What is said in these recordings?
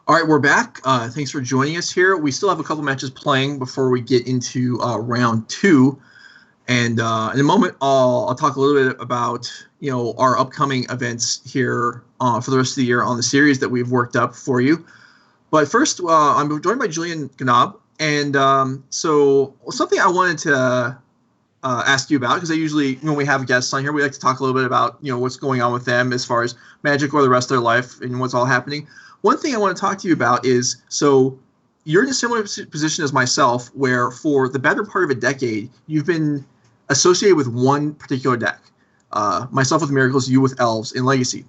All right, we're back. Thanks for joining us here. We still have a couple matches playing before we get into round two. And in a moment, I'll talk a little bit about our upcoming events here for the rest of the year on the series that we've worked up for you. But first, I'm joined by Julian Gnob, and so something I wanted to ask you about, because I usually, when we have guests on here, we like to talk a little bit about what's going on with them as far as Magic or the rest of their life and what's all happening. One thing I want to talk to you about is, so you're in a similar position as myself, where for the better part of a decade, you've been associated with one particular deck. Myself with Miracles, you with Elves in Legacy.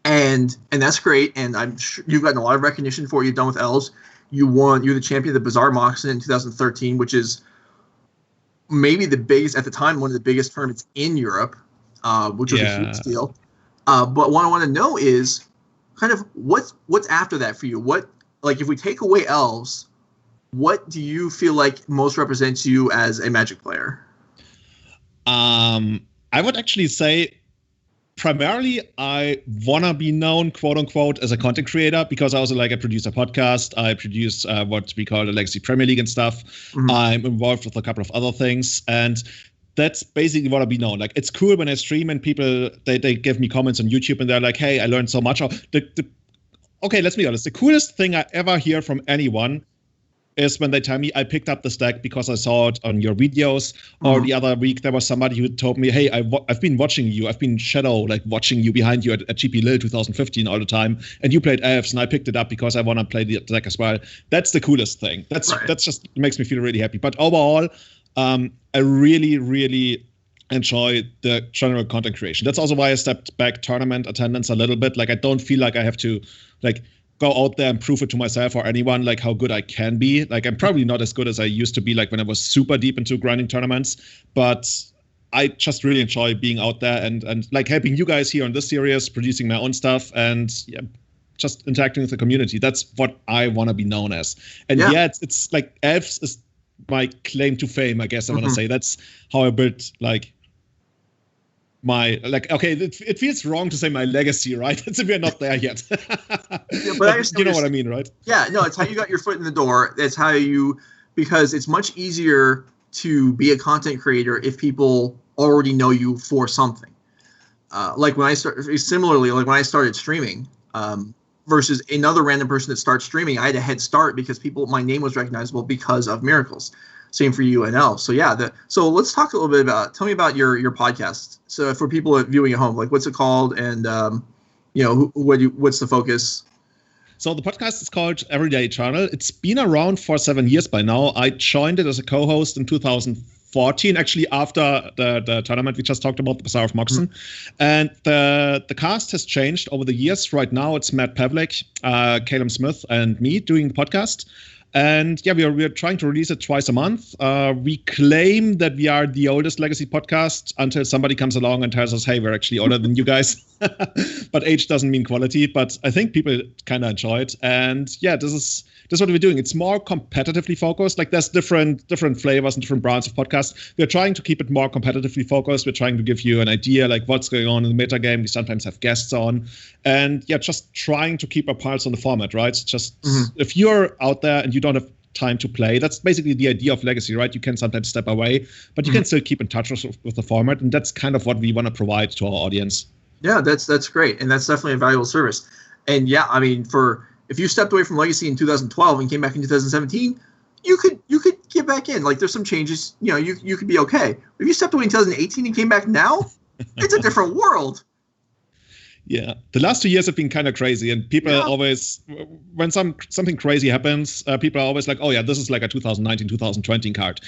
And that's great, and I'm sure you've gotten a lot of recognition for what you've done with Elves. You're the champion of the Bazaar Moxen in 2013, which is maybe the biggest, at the time, one of the biggest tournaments in Europe, which was a huge deal. But what I want to know is, kind of what's after that for you? What, like, if we take away Elves, what do you feel like most represents you as a Magic player? I would actually say primarily I want to be known, quote unquote, as a content creator, because I also I produce a podcast. I produce what we call the Legacy Premier League and stuff. Mm-hmm. I'm involved with a couple of other things, and that's basically what I be known. Like, it's cool when I stream and people, they give me comments on YouTube and they're like, hey, I learned so much. Okay, let's be honest. The coolest thing I ever hear from anyone is when they tell me I picked up this deck because I saw it on your videos. Mm-hmm. Or the other week, there was somebody who told me, hey, I've been watching you. I've been watching you behind you at GP Lille 2015 all the time. And you played Elves and I picked it up because I want to play the deck as well. That's the coolest thing. That's just makes me feel really happy. But overall, I really, really enjoy the general content creation. That's also why I stepped back tournament attendance a little bit. Like, I don't feel like I have to go out there and prove it to myself or anyone how good I can be. Like, I'm probably not as good as I used to be when I was super deep into grinding tournaments, but I just really enjoy being out there and helping you guys here on this series, producing my own stuff, and just interacting with the community. That's what I want to be known as. And it's like Elves is my claim to fame, I guess I want to say. That's how I built my okay, it feels wrong to say my legacy, right? We're not there yet. But you know what I mean, right? Yeah, no, it's how you got your foot in the door. That's how because it's much easier to be a content creator if people already know you for something. When I started streaming, versus another random person that starts streaming, I had a head start because my name was recognizable because of Miracles. Same for you and Elle. So so let's talk a little bit tell me about your podcast. So for people viewing at home, what's it called, and what's the focus? So the podcast is called Everyday Eternal. It's been around for 7 years by now. I joined it as a co-host in 2014, actually after the tournament we just talked about, the Bazaar of Moxen. Mm-hmm. And the cast has changed over the years. Right now it's Matt Pavlik, Caleb Smith, and me doing the podcast. And we are trying to release it twice a month. We claim that we are the oldest Legacy podcast until somebody comes along and tells us, hey, we're actually older than you guys. But age doesn't mean quality. But I think people kind of enjoy it. And this is what we're doing. It's more competitively focused. There's different flavors and different brands of podcasts. We're trying to keep it more competitively focused. We're trying to give you an idea what's going on in the metagame. We sometimes have guests on. And just trying to keep our pulse on the format, right? Just if you're out there and you don't have time to play, that's basically the idea of Legacy, right? You can sometimes step away, but you can still keep in touch with the format. And that's kind of what we want to provide to our audience. Yeah, that's great. And that's definitely a valuable service. And if you stepped away from Legacy in 2012 and came back in 2017, you could get back in. There's some changes, you could be okay. But if you stepped away in 2018 and came back now, it's a different world. Yeah, the last 2 years have been kind of crazy, and people always, when something crazy happens, people are always like, oh yeah, this is a 2019, 2020 card.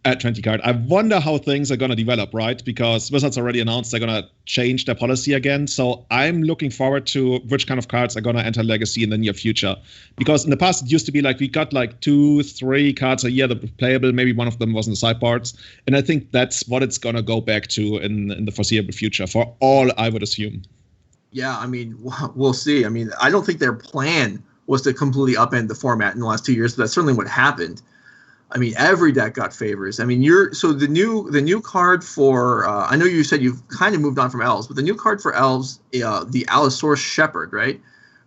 I wonder how things are going to develop, right? Because Wizards already announced they're going to change their policy again. So I'm looking forward to which kind of cards are going to enter Legacy in the near future. Because in the past, it used to be we got 2-3 cards a year that were playable. Maybe one of them was in the sideboards. And I think that's what it's going to go back to in the foreseeable future, for all I would assume. Yeah, we'll see. I don't think their plan was to completely upend the format in the last 2 years, but that's certainly what happened. Every deck got favors. The new card for I know you said you've kind of moved on from Elves, but the new card for Elves, the Allosaurus Shepherd, right?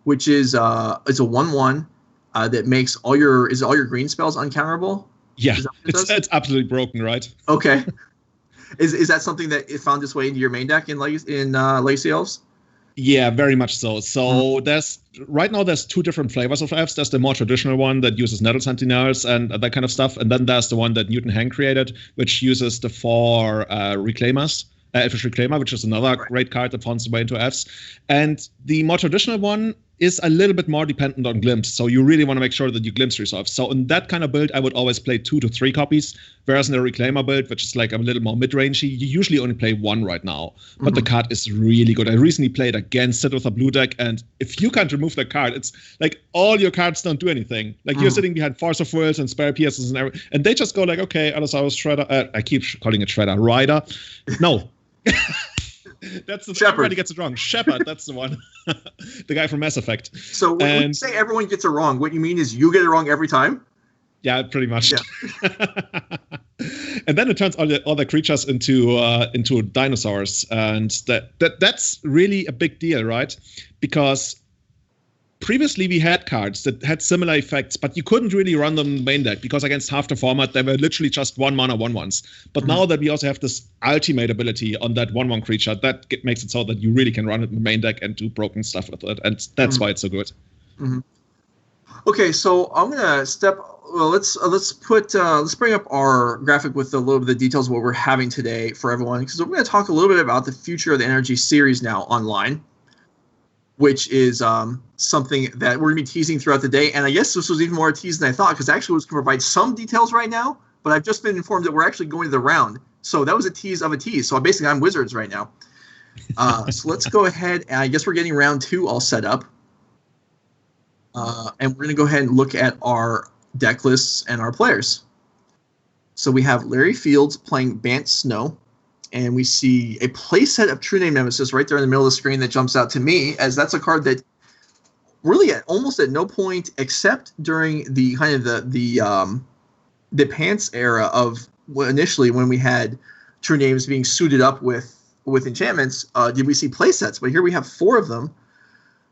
which is a 1/1 that makes all your green spells uncounterable. Yeah, it's absolutely broken, right? Okay. Is that something that it found its way into your main deck in Legacy Elves? Yeah, very much so. So there's two different flavors of elves. There's the more traditional one that uses Nettle Sentinels and that kind of stuff, and then there's the one that Newton Hang created, which uses the 4 Reclaimers. Elfish Reclaimer, which is another great card that finds its way into elves. And the more traditional one is a little bit more dependent on Glimpse. So you really want to make sure that you Glimpse resolve. So in that kind of build, I would always play 2 to 3 copies. Whereas in the Reclaimer build, which is like a little more mid-rangey, you usually only play 1 right now. But the card is really good. I recently played against it with a blue deck, and if you can't remove that card, it's like all your cards don't do anything. Like you're sitting behind Force of Wills and Spare Pierces and everything, and they just go like, okay, Allosaurus Shredder. I keep calling it Shredder. Rider. No. That's the everybody gets it wrong. Shepard, that's the one. The guy from Mass Effect. So when you say everyone gets it wrong, what you mean is you get it wrong every time? Yeah, pretty much. Yeah. And then it turns all the creatures into dinosaurs, and that's really a big deal, right? Because previously we had cards that had similar effects, but you couldn't really run them in the main deck because against half the format, they were literally just 1 mana 1/1s. But now that we also have this ultimate ability on that 1/1 creature, that makes it so that you really can run it in the main deck and do broken stuff with it. And that's why it's so good. Okay, so I'm gonna let's bring up our graphic with a little bit of the details of what we're having today for everyone, because we're gonna talk a little bit about the future of the NRG series now online, which is something that we're going to be teasing throughout the day. And I guess this was even more a tease than I thought, because actually was going to provide some details right now, but I've just been informed that we're actually going to the round. So that was a tease of a tease. So basically I'm Wizards right now. So let's go ahead, and I guess we're getting round 2 all set up. And we're going to go ahead and look at our deck lists and our players. So we have Larry Fields playing Bant Snow. And we see a playset of True Name Nemesis right there in the middle of the screen that jumps out to me, as that's a card that really almost at no point, except during the kind of the Pants era of initially when we had True Names being suited up with enchantments, did we see playsets. But here we have 4 of them,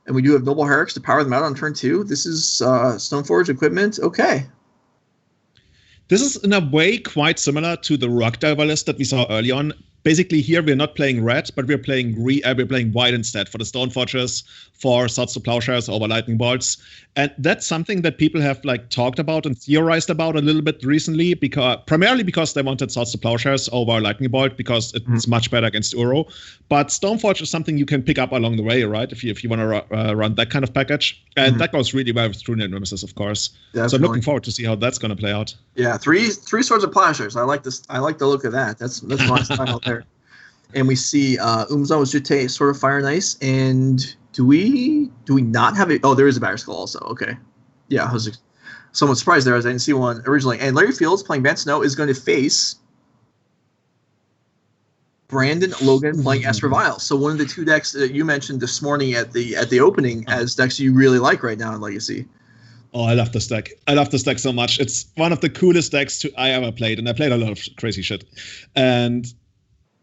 and we do have Noble Herrick's to power them out on turn 2. This is Stoneforge equipment. Okay. This is in a way quite similar to the Rock Diver list that we saw early on. Basically, here we're not playing red, but we're playing white instead for the Stoneforges, for Swords to Plowshares over Lightning Bolts. And that's something that people have like talked about and theorized about a little bit recently, primarily because they wanted Swords to Plowshares over Lightning Bolt because it's much better against Uro. But Stoneforge is something you can pick up along the way, right? If you want to run that kind of package. And that goes really well with True Name Nemesis, of course. Definitely. So I'm looking forward to see how that's going to play out. Yeah, three Swords of Plowshares. I like this. I like the look of that. That's my style there. And we see Umzawa's Jute, Sword of Fire and Ice, and do we not have it? Oh, there is a Batterskull Skull also. Okay, yeah, I was somewhat surprised there as I didn't see one originally. And Larry Fields playing Bant Snow is going to face Brandon Logan playing Esper Vial. So one of the 2 decks that you mentioned this morning at the opening as decks you really like right now in Legacy. Oh, I love this deck. I love this deck so much. It's one of the coolest decks I ever played, and I played a lot of crazy shit. And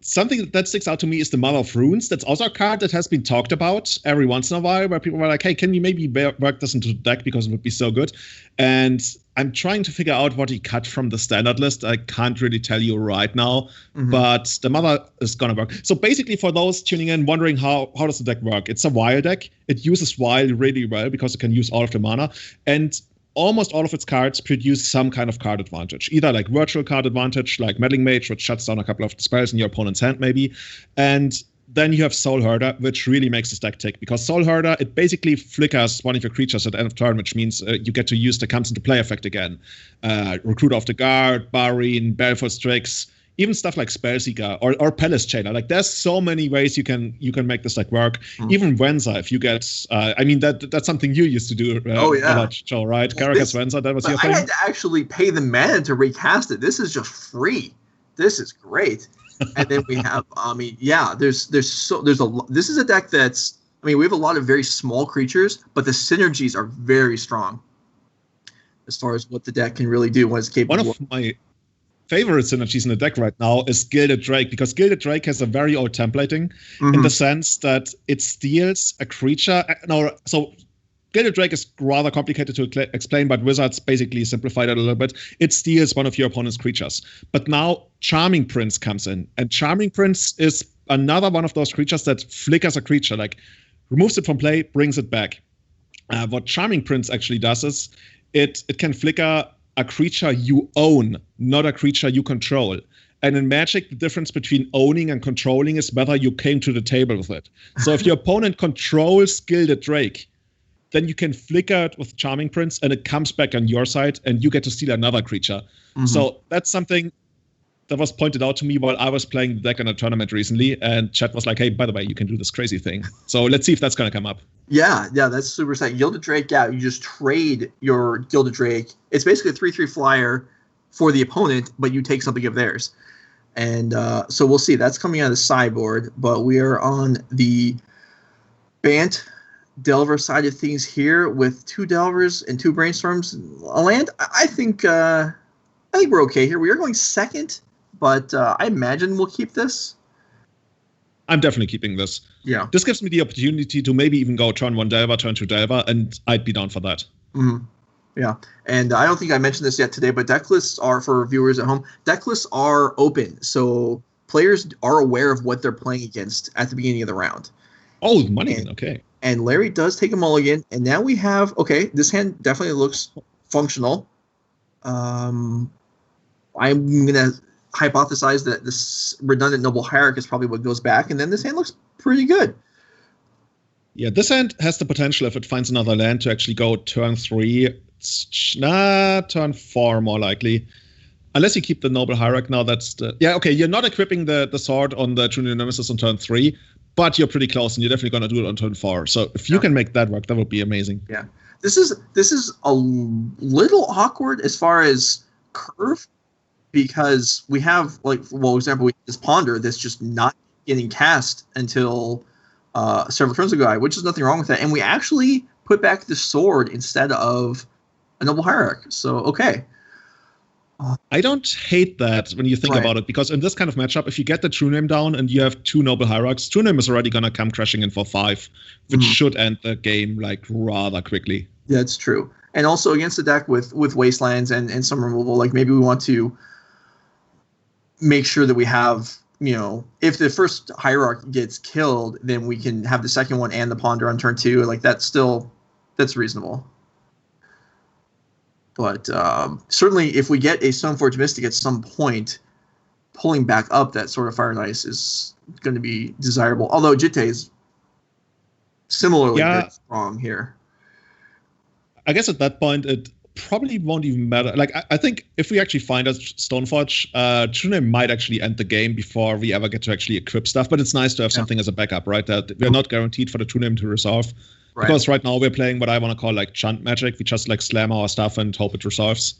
something that sticks out to me is the Mother of Runes. That's also a card that has been talked about every once in a while, where people were like, hey, can you maybe work this into the deck because it would be so good? And I'm trying to figure out what he cut from the standard list. I can't really tell you right now, but the Mother is going to work. So basically, for those tuning in, wondering how does the deck work? It's a Vial deck. It uses Vial really well because it can use all of the mana. And almost all of its cards produce some kind of card advantage, either like virtual card advantage, like Meddling Mage, which shuts down a couple of spells in your opponent's hand, maybe. And then you have Soul Herder, which really makes this deck tick, because Soul Herder, it basically flickers one of your creatures at the end of turn, which means you get to use the comes into play effect again. Recruiter of the Guard, Barine, Baleful Strix, even stuff like Spellseeker or Palace Jailer. Like there's so many ways you can make this deck work. Even Wenza, if you get, that's something you used to do a lot, Joe, right? Carakas Wenza, that was your thing. I had to actually pay the mana to recast it. This is just free. This is great. And then we have, this is a deck that's, we have a lot of very small creatures, but the synergies are very strong as far as what the deck can really do when it's capable. One of my favorite synergies in the deck right now is Gilded Drake, because Gilded Drake has a very old templating in the sense that it steals a creature. So Gilded Drake is rather complicated to explain, but Wizards basically simplified it a little bit. It steals one of your opponent's creatures. But now Charming Prince comes in, and Charming Prince is another one of those creatures that flickers a creature, like removes it from play, brings it back. What Charming Prince actually does is it can flicker a creature you own, not a creature you control. And in Magic, the difference between owning and controlling is whether you came to the table with it. So if your opponent controls Gilded Drake, then you can flicker it with Charming Prince, and it comes back on your side, and you get to steal another creature. Mm-hmm. So that's something that was pointed out to me while I was playing the deck in a tournament recently, and chat was like, hey, by the way, you can do this crazy thing. So let's see if that's going to come up. Yeah, that's super exciting. Gilded Drake, you just trade your Gilded Drake. It's basically a 3/3 flyer for the opponent, but you take something of theirs. And so we'll see. That's coming out of the sideboard, but we are on the Bant Delver side of things here with 2 Delvers and 2 Brainstorms. A land, I think we're okay here. We are going second, but I imagine we'll keep this. I'm definitely keeping this. Yeah. This gives me the opportunity to maybe even go turn 1 Delver, turn 2 Delver, and I'd be down for that. Mm-hmm. Yeah, and I don't think I mentioned this yet today, but deck lists are, for viewers at home, deck lists are open, so players are aware of what they're playing against at the beginning of the round. Oh, money, okay. And Larry does take a mulligan, and now we have, this hand definitely looks functional. I'm going to hypothesize that this redundant Noble Hierarch is probably what goes back, and then this hand looks pretty good. Yeah, this hand has the potential, if it finds another land, to actually go turn 3. Turn 4 more likely. Unless you keep the Noble Hierarch now, that's the... Yeah, okay, you're not equipping the sword on the True Nemesis on turn 3, but you're pretty close, and you're definitely going to do it on turn 4. So if you can make that work, that would be amazing. Yeah. This is a little awkward as far as curve, because we have, for example, we have this Ponder that's just not getting cast until several turns ago, which is nothing wrong with that. And we actually put back the sword instead of a Noble Hierarch. So, okay. I don't hate that when you think about it, because in this kind of matchup, if you get the True Name down and you have 2 Noble Hierarchs, True Name is already going to come crashing in for 5, which should end the game rather quickly. Yeah, it's true. And also against the deck with Wastelands and some removal, maybe we want to make sure that we have, if the first Hierarch gets killed, then we can have the second one and the Ponder on turn 2. That's reasonable. But certainly, if we get a Stoneforge Mystic at some point, pulling back up that sort of Fire and Ice is going to be desirable. Although Jitte is similarly strong here. I guess at that point, it probably won't even matter. I think if we actually find a Stoneforge, True Name might actually end the game before we ever get to actually equip stuff. But it's nice to have something as a backup, right? That we're not guaranteed for the True Name to resolve. Right. Because right now we're playing what I want to call Chunt Magic. We just slam our stuff and hope it resolves.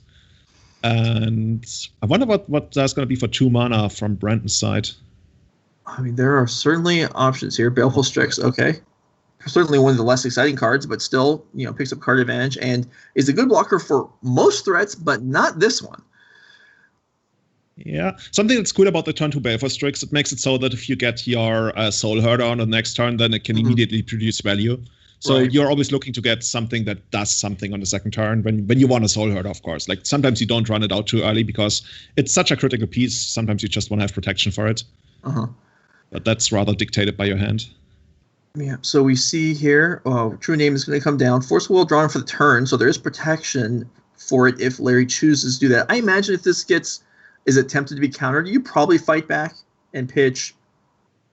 And I wonder what that's going to be for 2 mana from Brandon's side. I mean, there are certainly options here. Baleful Strix, okay. Certainly one of the less exciting cards, but still, picks up card advantage and is a good blocker for most threats, but not this one. Yeah, something that's cool about the turn 2 Baleful Strix, it makes it so that if you get your Soul Herder on the next turn, then it can immediately produce value. So you're always looking to get something that does something on the second turn when you want a Soul Herder, of course. Sometimes you don't run it out too early because it's such a critical piece. Sometimes you just want to have protection for it. But that's rather dictated by your hand. Yeah, so we see here, True Name is going to come down. Force Will drawn for the turn, so there is protection for it if Larry chooses to do that. I imagine if this is attempted to be countered, you probably fight back and pitch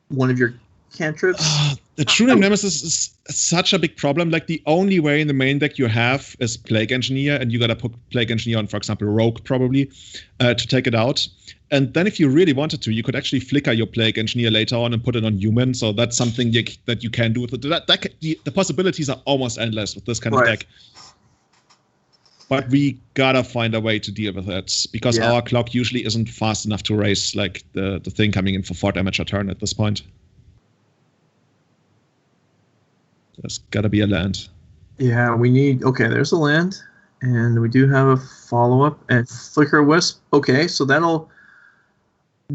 one of your cantrips. The True Name Nemesis is such a big problem. The only way in the main deck you have is Plague Engineer, and you got to put Plague Engineer on, for example, Rogue probably, to take it out. And then if you really wanted to, you could actually flicker your Plague Engineer later on and put it on Human. So that's something that you can do with it. The possibilities are almost endless with this kind of deck. But we gotta find a way to deal with it, because our clock usually isn't fast enough to raise the thing coming in for 4 damage a turn at this point. There's gotta be a land. Yeah, we need... Okay, there's a land. And we do have a follow-up at Flicker Wisp. Okay, so that'll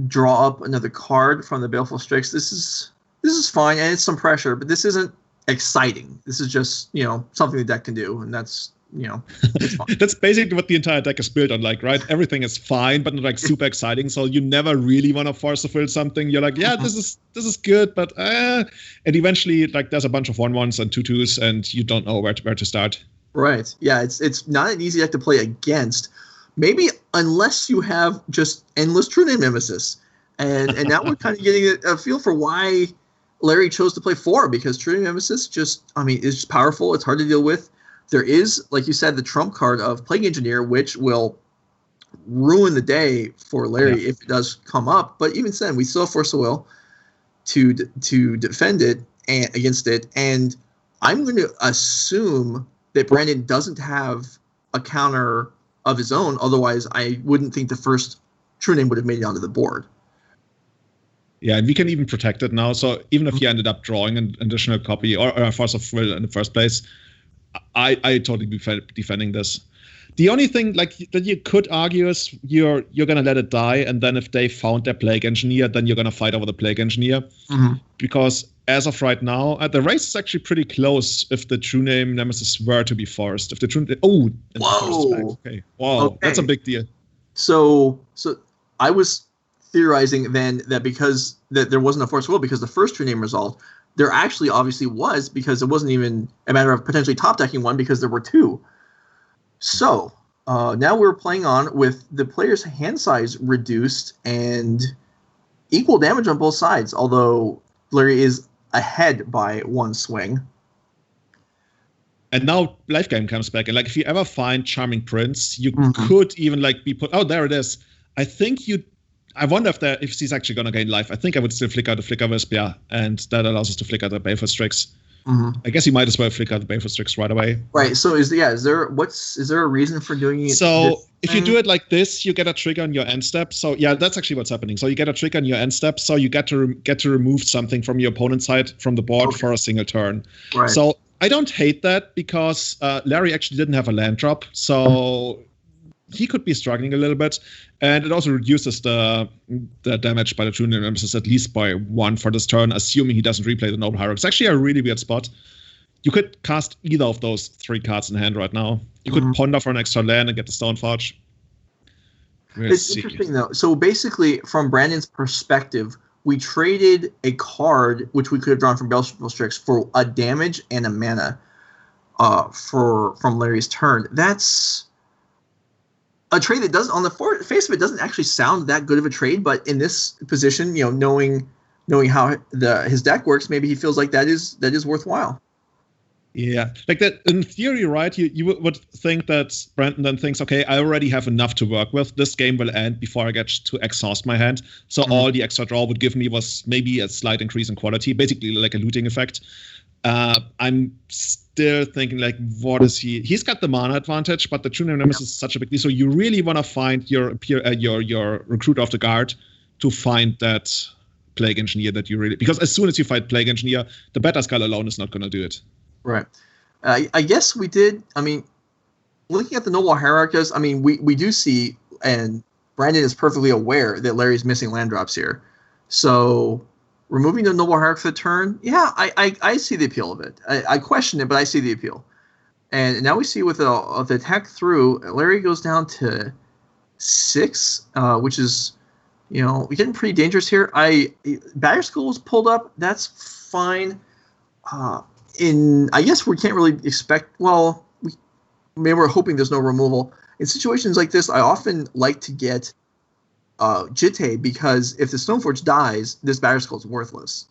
draw up another card from the Baleful Strix. This is fine, and it's some pressure, but this isn't exciting. This is just, something the deck can do, and that's, it's fun. That's basically what the entire deck is built on, like, right? Everything is fine, but not like super exciting. So you never really want to force to fill something. You're like, yeah, this is good, but and eventually, like, there's a bunch of 1/1s and 2/2s, and you don't know where to start. Right. Yeah, it's not an easy deck to play against. Maybe unless you have just endless True Name Nemesis. And now we're kind of getting a feel for why Larry chose to play 4, because True Name Nemesis is just powerful. It's hard to deal with. There is, like you said, the trump card of Plague Engineer, which will ruin the day for Larry if it does come up. But even then, we still have Force of Will to defend it and against it. And I'm going to assume that Brandon doesn't have a counter of his own. Otherwise, I wouldn't think the first True Name would have made it onto the board. Yeah, and we can even protect it now. So even if you ended up drawing an additional copy or a Force of Will in the first place, I totally be defending this. The only thing like that you could argue is you're gonna let it die, and then if they found their Plague Engineer, then you're gonna fight over the Plague Engineer. Because as of right now, the race is actually pretty close. If the True Name Nemesis were to be forced, if the True okay, that's a big deal. So I was theorizing then that because that there wasn't a Force of Will because the first True Name resolved. There actually obviously was, because it wasn't even a matter of potentially top decking one because there were 2. So now we're playing on with the player's hand size reduced and equal damage on both sides, although Larry is ahead by 1 swing. And now Life Game comes back, and like if you ever find Charming Prince, you could even like be put. Oh, there it is. I wonder if she's actually going to gain life. I think I would still flicker the Flicker Wisp, and that allows us to flicker the Baleful Strix. I guess you might as well flicker the Baleful Strix right away. Right. So is there a reason for doing it? So if you do it like this, you get a trigger on your end step. So yeah, that's actually what's happening. So you get a trigger on your end step. So you get to remove something from your opponent's side from the board for a single turn. Right. So I don't hate that because Larry actually didn't have a land drop. So he could be struggling a little bit, and it also reduces the damage by the True Name Nemesis at least by 1 for this turn, assuming he doesn't replay the Noble Hierarch. It's actually a really weird spot. You could cast either of those 3 cards in hand right now. You could ponder for an extra land and get the Stoneforge. It's interesting though. So basically, from Brandon's perspective, we traded a card which we could have drawn from Baleful Strix for a damage and a mana from Larry's turn. That's a trade that does, on the face of it, doesn't actually sound that good of a trade, but in this position, knowing how his deck works, maybe he feels like that is worthwhile. Yeah, like that in theory, right? You would think that Brandon then thinks, okay, I already have enough to work with. This game will end before I get to exhaust my hand. So all the extra draw would give me was maybe a slight increase in quality, basically like a looting effect. I'm still thinking, like, what is he? He's got the mana advantage, but the True Name Nemesis is such a big deal. So you really want to find your recruit of the guard to find that Plague Engineer that you really, because as soon as you fight Plague Engineer, the Beta Skull alone is not going to do it. Right. I guess we did. I mean, looking at the Noble Hierarchs, I mean, we do see, and Brandon is perfectly aware that Larry's missing land drops here. So removing the Noble Hierarch for the turn, yeah, I see the appeal of it. I question it, but I see the appeal. And now we see with the attack through, Larry goes down to 6, which is, we're getting pretty dangerous here. Batterskull School was pulled up. That's fine. I guess we can't really expect. Well, maybe we're hoping there's no removal in situations like this. I often like to get Jitte, because if the Stoneforge dies, this Batterskull is worthless.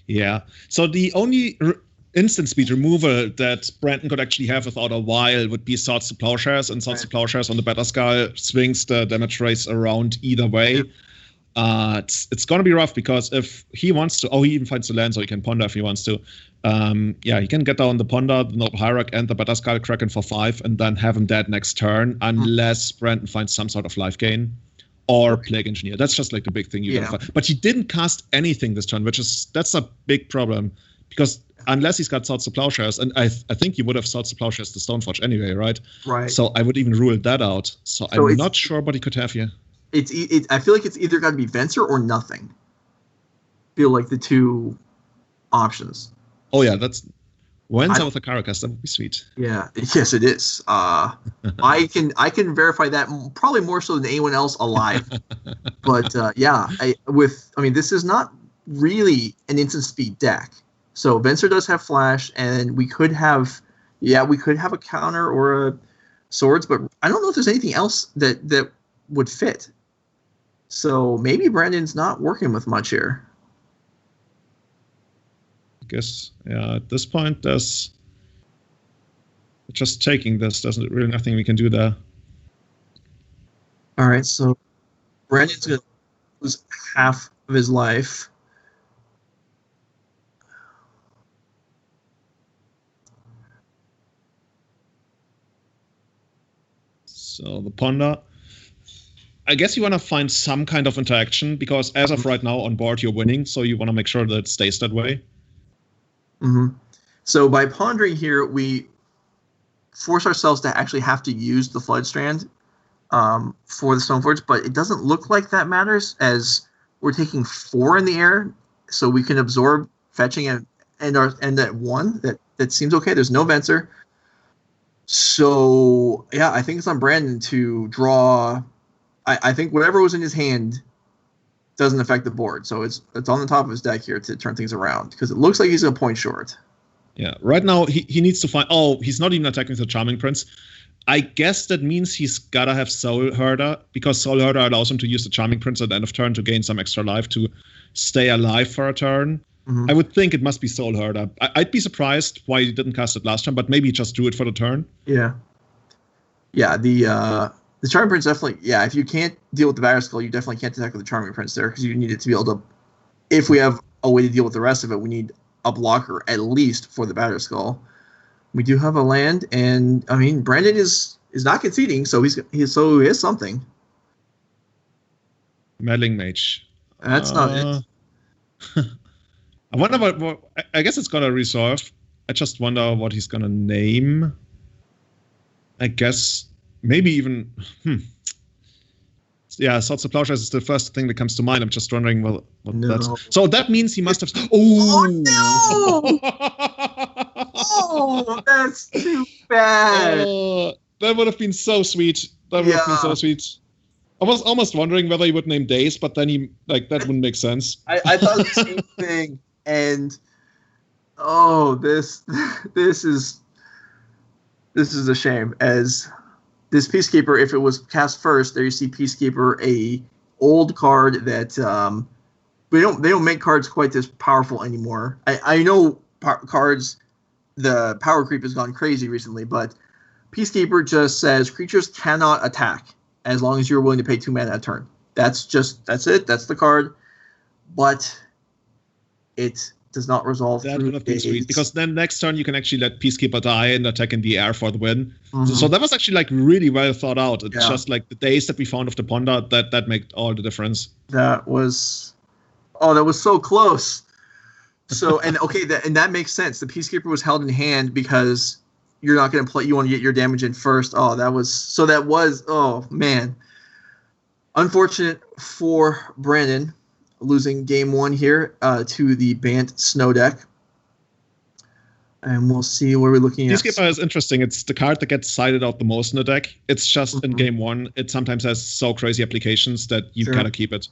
Yeah. So the only instant speed removal that Brandon could actually have without a Vial would be Swords to Plowshares, and Swords to Plowshares on the Batterskull swings the damage race around either way. It's going to be rough, because if he wants to, he even finds the land, so he can ponder if he wants to. He can get down the Ponder, the Noble Hierarch, and the Batterskull Kraken for 5, and then have him dead next turn, unless Brandon finds some sort of life gain or Plague Engineer. That's just like the big thing you gotta find. But he didn't cast anything this turn, that's a big problem, because unless he's got Swords to Plowshares, and I think you would have Swords to Plowshares to Stoneforge anyway, right? Right. So I would even rule that out. So I'm not sure what he could have here. I feel like it's either got to be Venser or nothing. Feel like the two options. Oh yeah, that's Wenza with a Caracas. That would be sweet. Yeah, yes, it is. I can verify that probably more so than anyone else alive. But yeah, this is not really an instant speed deck. So Venser does have flash, and we could have a counter or a swords, but I don't know if there's anything else that would fit. So maybe Brandon's not working with much here. I guess, yeah, at this point, there's just taking this. There's really nothing we can do there. All right, so Brandon's going to lose half of his life. So the Ponder. I guess you want to find some kind of interaction, because as of right now on board, you're winning. So you want to make sure that it stays that way. Mm-hmm. So by pondering here, we force ourselves to actually have to use the Flood Strand for the Stoneforge, but it doesn't look like that matters, as we're taking 4 in the air, so we can absorb fetching and that 1. That seems okay. There's no Venser. So yeah, I think it's on Brandon to draw. I think whatever was in his hand doesn't affect the board, so it's on the top of his deck here to turn things around, because it looks like he's a point short. Yeah, right now he needs to find. Oh, he's not even attacking the Charming Prince. I guess that means he's gotta have Soul Herder, because Soul Herder allows him to use the Charming Prince at the end of turn to gain some extra life to stay alive for a turn. Mm-hmm. I would think it must be Soul Herder. I'd be surprised why he didn't cast it last time, but maybe he just drew it for the turn. Yeah. Yeah, the Charming Prince definitely, yeah, if you can't deal with the Batterskull, you definitely can't attack with the Charming Prince there, because you need it to be able to, if we have a way to deal with the rest of it, we need a blocker at least for the Batterskull. We do have a land, and I mean, Brandon is not conceding, so he is something. Meddling Mage. That's not it. I wonder what. I guess it's gonna resolve. I just wonder what he's gonna name. I guess maybe even. Yeah, Swords of Plowshares is the first thing that comes to mind. I'm just wondering, well, what that's. So that means he must have. Oh no! Oh, that's too bad. That would have been so sweet. That would have been so sweet. I was almost wondering whether he would name Days, but then that wouldn't make sense. I thought the same thing, and this is a shame, as this Peacekeeper, if it was cast first, there you see Peacekeeper, a old card that they don't make cards quite this powerful anymore. I know cards, the power creep has gone crazy recently, but Peacekeeper just says creatures cannot attack as long as you're willing to pay 2 mana a turn. That's it. That's the card. But it does not resolve. That would have been sweet, because then next turn you can actually let Peacekeeper die and attack in the air for the win. Mm-hmm. So that was actually really well thought out. It's just like the days that we found of the Ponder that made all the difference. That was so close. So and that makes sense. The Peacekeeper was held in hand because you're not going to play. You want to get your damage in first. Oh man, unfortunate for Brandon, losing game 1 here to the Bant Snow deck. And we'll see what we're looking at. Peacekeeper is interesting. It's the card that gets sided out the most in the deck. It's just in game 1, it sometimes has so crazy applications that you've got to keep it.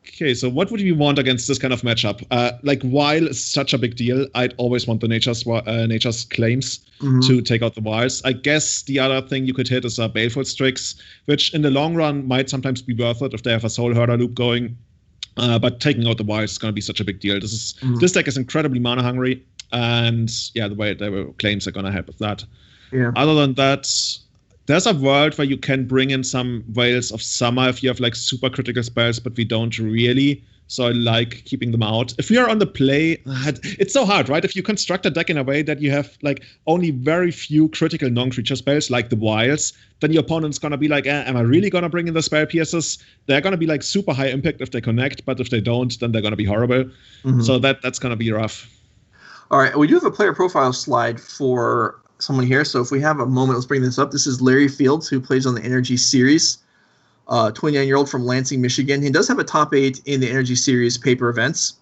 Okay, so what would you want against this kind of matchup? Vial is such a big deal. I'd always want the Nature's Claims to take out the Vials. I guess the other thing you could hit is a Baleful Strix, which in the long run might sometimes be worth it if they have a Soul Herder loop going. But taking out the Vials is going to be such a big deal. This deck is incredibly mana hungry, and yeah, the way their claims are going to help with that. Yeah. Other than that, there's a world where you can bring in some Veils of Summer if you have super critical spells, but we don't really. So I like keeping them out. If we are on the play, it's so hard, right? If you construct a deck in a way that you have only very few critical non-creature spells, like the Vials, then your opponent's gonna be am I really gonna bring in the Spell Pierces? They're gonna be super high impact if they connect, but if they don't, then they're gonna be horrible. Mm-hmm. So that's gonna be rough. All right, we do have a player profile slide for someone here, so if we have a moment, let's bring this up. This is Larry Fields, who plays on the NRG series. 29-year-old from Lansing, Michigan. He does have a top 8 in the NRG series paper events.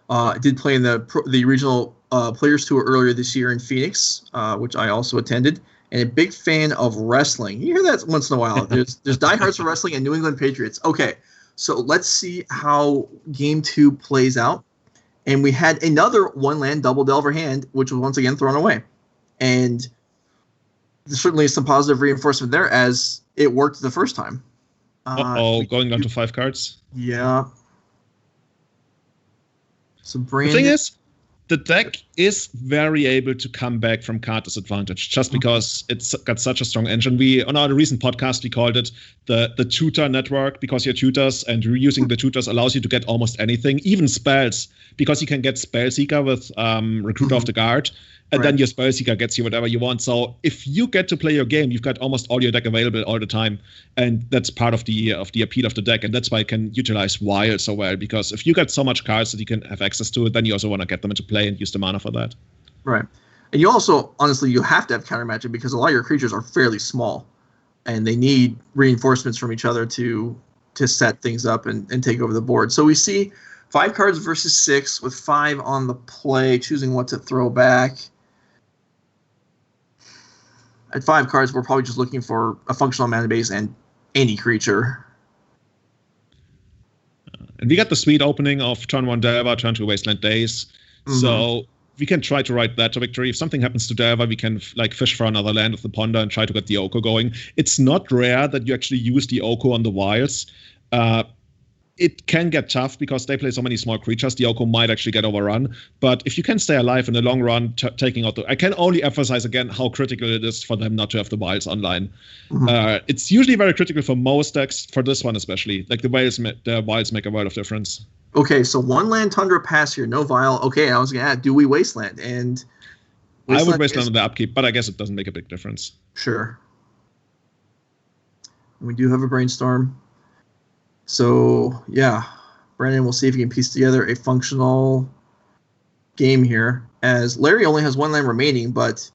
I did play in the regional Players Tour earlier this year in Phoenix, which I also attended, and a big fan of wrestling. You hear that once in a while. There's diehards for wrestling and New England Patriots. Okay, so let's see how Game 2 plays out. And we had another one-land double Delver hand, which was once again thrown away. And there's certainly some positive reinforcement there, as it worked the first time. Going down to 5 cards. Yeah. So Brandon, the thing is, the deck is very able to come back from card disadvantage just because it's got such a strong engine. On our recent podcast, we called it the tutor network, because your tutors and reusing the tutors allows you to get almost anything, even spells, because you can get Spellseeker with Recruiter of the Guard, and then your Spellseeker gets you whatever you want. So if you get to play your game, you've got almost all your deck available all the time, and that's part of the appeal of the deck, and that's why it can utilize Vial so well, because if you got so much cards that you can have access to it, then you also want to get them into play and use the mana for that. Right. And you also, honestly, you have to have counter magic, because a lot of your creatures are fairly small, and they need reinforcements from each other to set things up and take over the board. So we see 5 cards versus 6, with 5 on the play, choosing what to throw back. At 5 cards, we're probably just looking for a functional mana base and any creature. And we got the sweet opening of turn 1 Delver, turn 2 Wasteland Days. So we can try to ride that to victory. If something happens to Delver, we can fish for another land with the Ponder and try to get the Oko going. It's not rare that you actually use the Oko on the Vials. It can get tough because they play so many small creatures. The Oko might actually get overrun. But if you can stay alive in the long run, taking out I can only emphasize again how critical it is for them not to have the Vials online. It's usually very critical for most decks, for this one especially. Like the Vials make a world of difference. Okay, so 1 land Tundra pass here, no Vial. Okay, I was going to add, do we Wasteland? And I would Wasteland on the upkeep, but I guess it doesn't make a big difference. Sure. We do have a Brainstorm. So, yeah, Brandon, we'll see if he can piece together a functional game here, as Larry only has 1 land remaining, but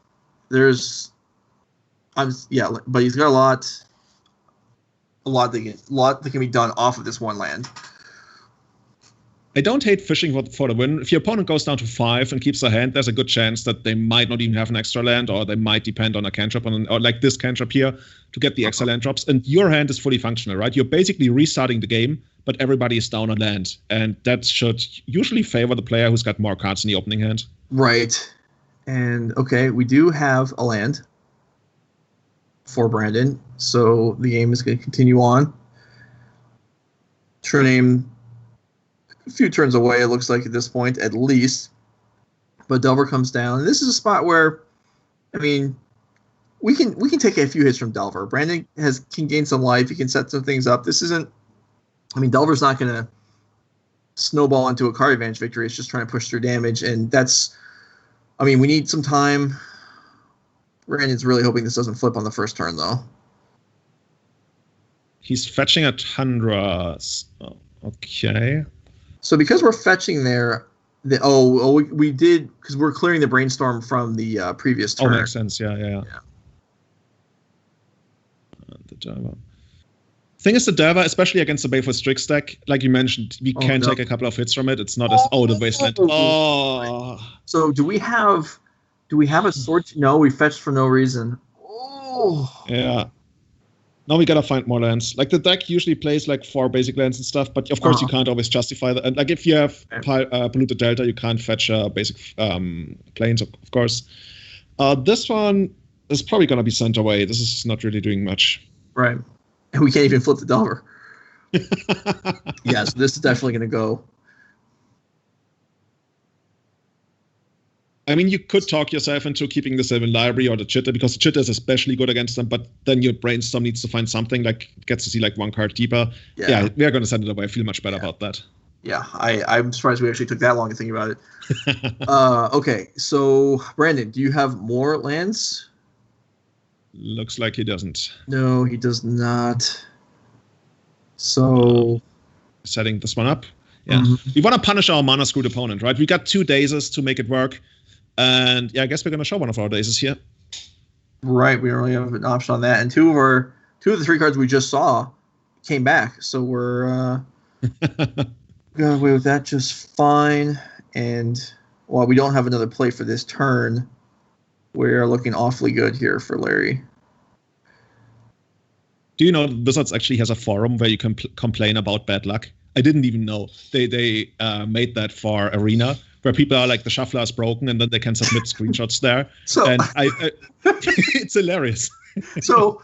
but he's got a lot that can be done off of this 1 land. I don't hate fishing for the win. If your opponent goes down to 5 and keeps their hand, there's a good chance that they might not even have an extra land, or they might depend on a cantrip, or like this cantrip here, to get the extra land drops. And your hand is fully functional, right? You're basically restarting the game, but everybody is down on land. And that should usually favor the player who's got more cards in the opening hand. Right. And, okay, we do have a land for Brandon, so the game is going to continue on. True name, a few turns away, it looks like at this point, at least. But Delver comes down. And this is a spot where, I mean, we can take a few hits from Delver. Brandon can gain some life. He can set some things up. This isn't, I mean, Delver's not going to snowball into a card advantage victory. It's just trying to push through damage. And that's, I mean, we need some time. Brandon's really hoping this doesn't flip on the first turn, though. He's fetching a Tundra. Oh, okay. So because we're fetching there, we did, because we're clearing the Brainstorm from the previous turn. Oh, makes sense. Yeah. The Delver. Thing is, the Delver, especially against the Baleful Strix deck, like you mentioned, we can take a couple of hits from it. It's not as the Wasteland. Oh. So do we have a sword? No, we fetched for no reason. Oh. Yeah. Now we gotta find more lands. Like the deck usually plays like 4 basic lands and stuff, but of course you can't always justify that. And like if you have Polluted Delta, you can't fetch basic planes, of course. This one is probably gonna be sent away. This is not really doing much. Right. And we can't even flip the Delver. Yeah, so this is definitely gonna go. I mean, you could talk yourself into keeping the Sylvan Library or the Chitter, because the Chitter is especially good against them, but then your Brainstorm needs to find something, like gets to see like 1 card deeper. Yeah, we are going to send it away. I feel much better about that. Yeah, I'm surprised we actually took that long to think about it. Okay, so Brandon, do you have more lands? Looks like he doesn't. No, he does not. So... setting this one up. Yeah, we want to punish our mana-screwed opponent, right? We got 2 dazes to make it work. And yeah, I guess we're going to show one of our dazes here. Right, we only have an option on that. And two of the 3 cards we just saw came back. So we're got away with that just fine. And while we don't have another play for this turn, we're looking awfully good here for Larry. Do you know Wizards actually has a forum where you can complain about bad luck? I didn't even know. They made that for Arena, where people are like, the shuffler is broken, and then they can submit screenshots there. So, and it's hilarious. So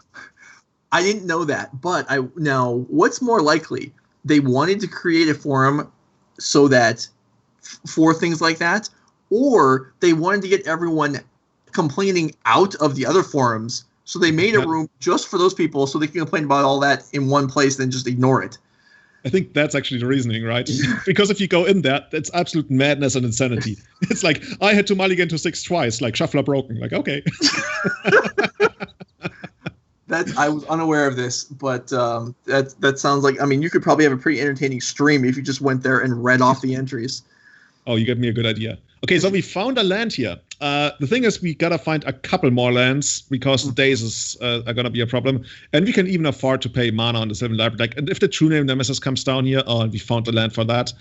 I didn't know that, but now what's more likely? They wanted to create a forum so that for things like that, or they wanted to get everyone complaining out of the other forums. So they made a room just for those people so they can complain about all that in one place, then just ignore it. I think that's actually the reasoning, right? Because if you go in there, that's absolute madness and insanity. It's like, I had to mulligan to 6 twice, like shuffler broken. Like, okay. I was unaware of this, but that sounds like, I mean, you could probably have a pretty entertaining stream if you just went there and read off the entries. Oh, you gave me a good idea. Okay, so we found a land here. The thing is, we gotta find a couple more lands because the days are gonna be a problem, and we can even afford to pay mana on the Sylvan Library. Like, and if the True Name Nemesis comes down here, we found the land for that.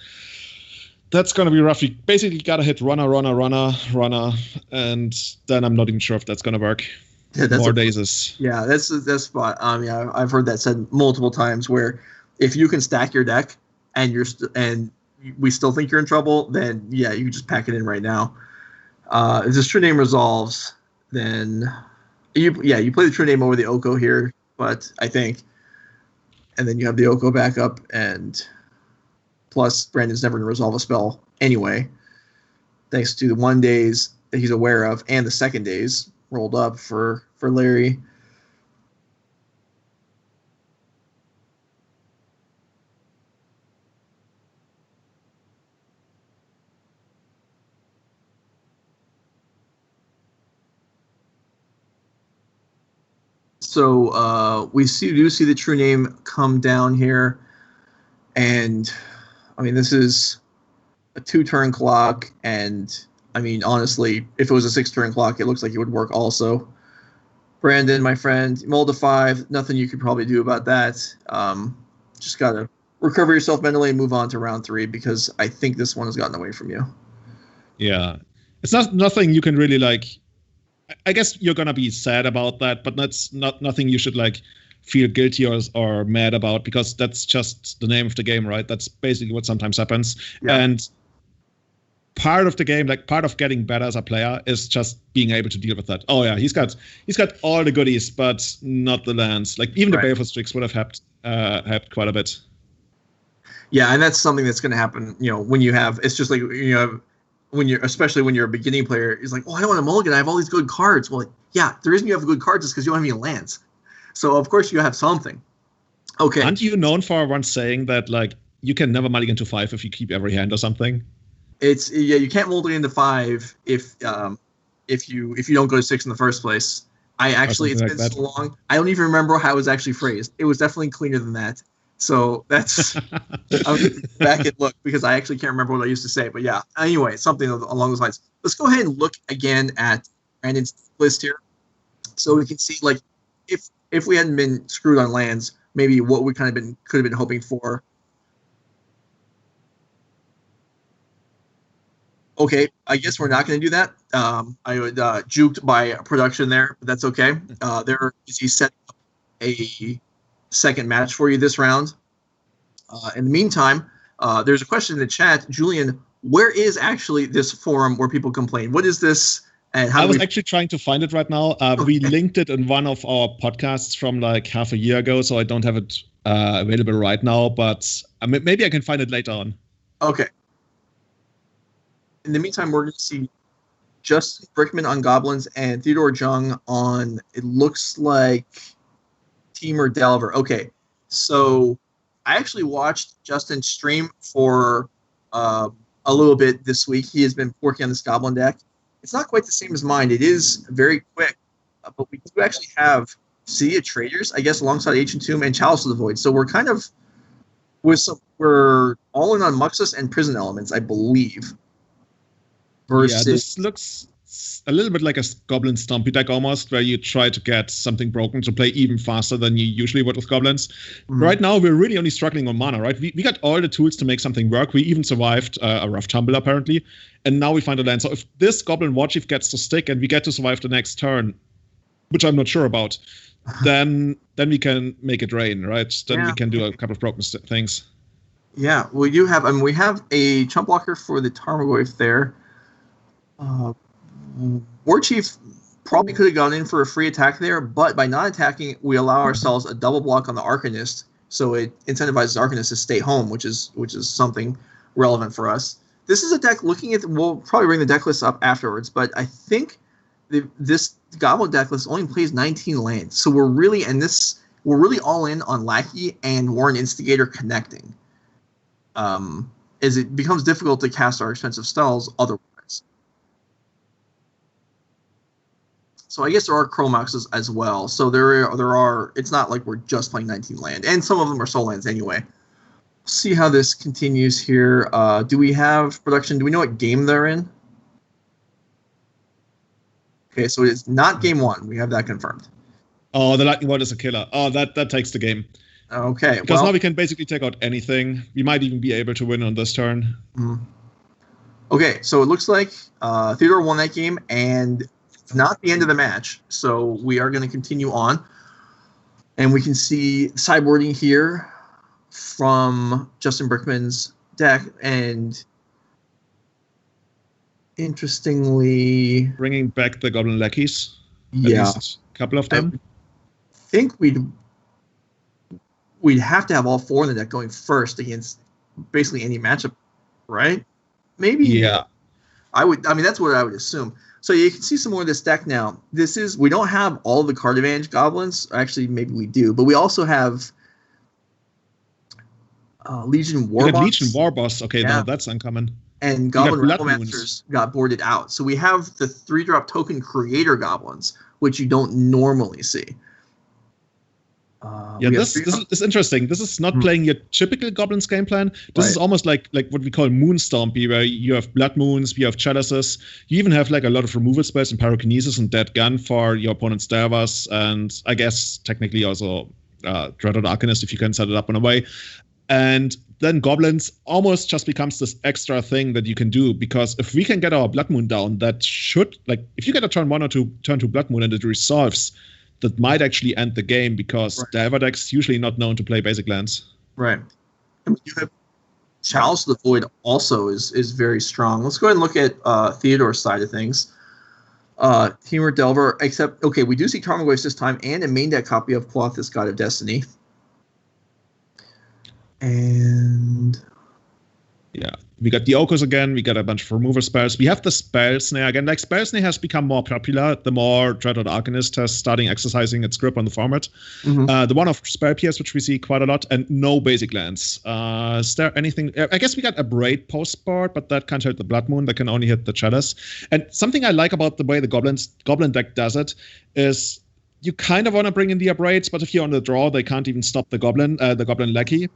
That's gonna be rough. We basically gotta hit runner, and then I'm not even sure if that's gonna work. Yeah, that's more dazes. Yeah, that's spot. Yeah, I've heard that said multiple times. Where if you can stack your deck and we still think you're in trouble, then yeah, you can just pack it in right now. If this True Name resolves, then you play the True Name over the Oko here, but I think, and then you have the Oko back up, and plus Brandon's never going to resolve a spell anyway, thanks to the 1 days that he's aware of and the 2nd days rolled up for Larry. So we do see the True Name come down here, and I mean, this is a 2-turn clock, and I mean, honestly, if it was a 6-turn clock, it looks like it would work also. Brandon, my friend, mull to 5. Nothing you could probably do about that. Just gotta recover yourself mentally and move on to round 3, because I think this one has gotten away from you. Yeah, it's nothing you can really like. I guess you're gonna be sad about that, but that's nothing you should like feel guilty or mad about, because that's just the name of the game, right? That's basically what sometimes happens. Yeah. And part of the game, like part of getting better as a player, is just being able to deal with that. Oh yeah, he's got all the goodies, but not the lands. Like even the Baleful Strix would have helped quite a bit. Yeah, and that's something that's going to happen. You know, when you have, it's just like, you know, especially when you're a beginning player, it's like, oh, I don't want a mulligan. I have all these good cards. Well, yeah, the reason you have good cards is because you don't have any lands. So of course you have something. Okay. Aren't you known for once saying that like you can never mulligan to 5 if you keep every hand or something? You can't mulligan to 5 if you don't go to 6 in the first place. It's been so long. I don't even remember how it was actually phrased. It was definitely cleaner than that. So that's I'll back and look, because I actually can't remember what I used to say. But yeah, anyway, something along those lines. Let's go ahead and look again at Brandon's list here, so we can see like if we hadn't been screwed on lands, maybe what we could have been hoping for. Okay, I guess we're not going to do that. I would juked by production there, but that's okay. There is he set up a second match for you this round. In the meantime, there's a question in the chat. Julian, where is actually this forum where people complain? What is this? And how I was actually trying to find it right now. Okay. We linked it in one of our podcasts from like half a year ago, so I don't have it available right now, but maybe I can find it later on. Okay. In the meantime, we're going to see Justin Brickman on Goblins and Theodore Jung on, it looks like, Teamer Delver. Okay, so I actually watched Justin stream for a little bit this week. He has been working on this Goblin deck. It's not quite the same as mine. It is very quick, but we do actually have City of Traders, I guess, alongside Ancient Tomb and Chalice of the Void. So we're kind of we're all in on Muxus and Prison Elements, I believe. Versus, yeah, this looks a little bit like a Goblin Stompy deck almost, where you try to get something broken to play even faster than you usually would with Goblins. Right now, we're really only struggling on mana, right? We got all the tools to make something work. We even survived a rough tumble, apparently. And now we find a land. So if this Goblin War Chief gets to stick and we get to survive the next turn, which I'm not sure about, then we can make it rain, right? Then we can do a couple of broken things. Yeah, we do have. I mean, we have a chump blocker for the Tarmogoyf there. War Chief probably could have gone in for a free attack there, but by not attacking, we allow ourselves a double block on the Arcanist, so it incentivizes Arcanist to stay home, which is something relevant for us. This is a deck looking at. We'll probably bring the deck list up afterwards, but I think this Goblin deck list only plays 19 lands, so we're really all in on Lackey and Warren Instigator connecting. As it becomes difficult to cast our expensive spells otherwise. So I guess there are Chromaxes as well. So there are. It's not like we're just playing 19 land, and some of them are soul lands anyway. See how this continues here. Do we have production? Do we know what game they're in? Okay, so it's not game 1. We have that confirmed. Oh, the Lightning Bolt is a killer. Oh, that takes the game. Okay. Because now we can basically take out anything. We might even be able to win on this turn. Okay, so it looks like Theodore won that game, and it's not the end of the match. So we are going to continue on. And we can see sideboarding here from Justin Brickman's deck. And interestingly, bringing back the Goblin Lackeys. Yeah. At least a couple of them. I think we'd have to have all 4 in the deck going first against basically any matchup, right? Maybe. Yeah. I mean, that's what I would assume. So you can see some more of this deck now. We don't have all the card advantage goblins. Actually, maybe we do, but we also have Legion Warboss. Legion Warboss. Okay, no, that's uncommon. And Goblin Rattlemasters got boarded out. So we have the 3-drop token creator goblins, which you don't normally see. This is interesting. This is not playing your typical Goblins game plan. This is almost like what we call Moonstompy, where you have Blood Moons, you have Chalices. You even have like a lot of removal spells and Pyrokinesis and Dead Gun for your opponent's Dervas, and I guess technically also Dreaded Arcanist if you can set it up in a way. And then Goblins almost just becomes this extra thing that you can do, because if we can get our Blood Moon down, that should, like, if you get a turn 1 or 2, turn 2 Blood Moon and it resolves, that might actually end the game, because the Ever deck's usually not known to play basic lands. Right. And you have Chalice of the Void also is very strong. Let's go ahead and look at Theodore's side of things. Temur Delver, except, okay, we do see Tarmogoyf this time, and a main deck copy of Clothis, God of Destiny. And yeah, we got the Okos again. We got a bunch of removal spells. We have the Spell Snare again. Like, Spell Snare has become more popular the more Dreaded Arcanist has starting exercising its grip on the format. The one of Spell Pierce, which we see quite a lot, and no basic lands. Is there anything? I guess we got a Braid postboard, but that can't hit the Blood Moon. That can only hit the Chalice. And something I like about the way the Goblin deck does it is you kind of want to bring in the Abrades, but if you're on the draw, they can't even stop the Goblin Lackey.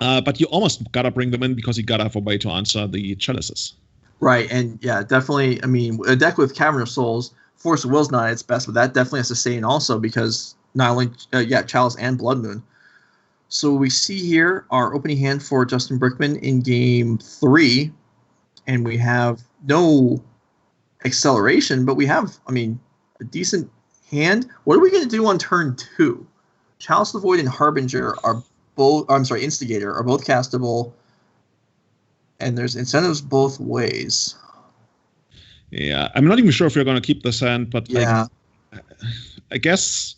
But you almost gotta bring them in because you gotta have a way to answer the Chalices. Right, and yeah, definitely. I mean, a deck with Cavern of Souls, Force of Will's not at its best, but that definitely has to stay in also, because not only Chalice and Blood Moon. So we see here our opening hand for Justin Brickman in game 3, and we have no acceleration, but we have, I mean, a decent hand. What are we going to do on turn 2? Chalice of the Void and Harbinger are both, Instigator are both castable, and there's incentives both ways. Yeah, I'm not even sure if we're going to keep this hand, but yeah, I guess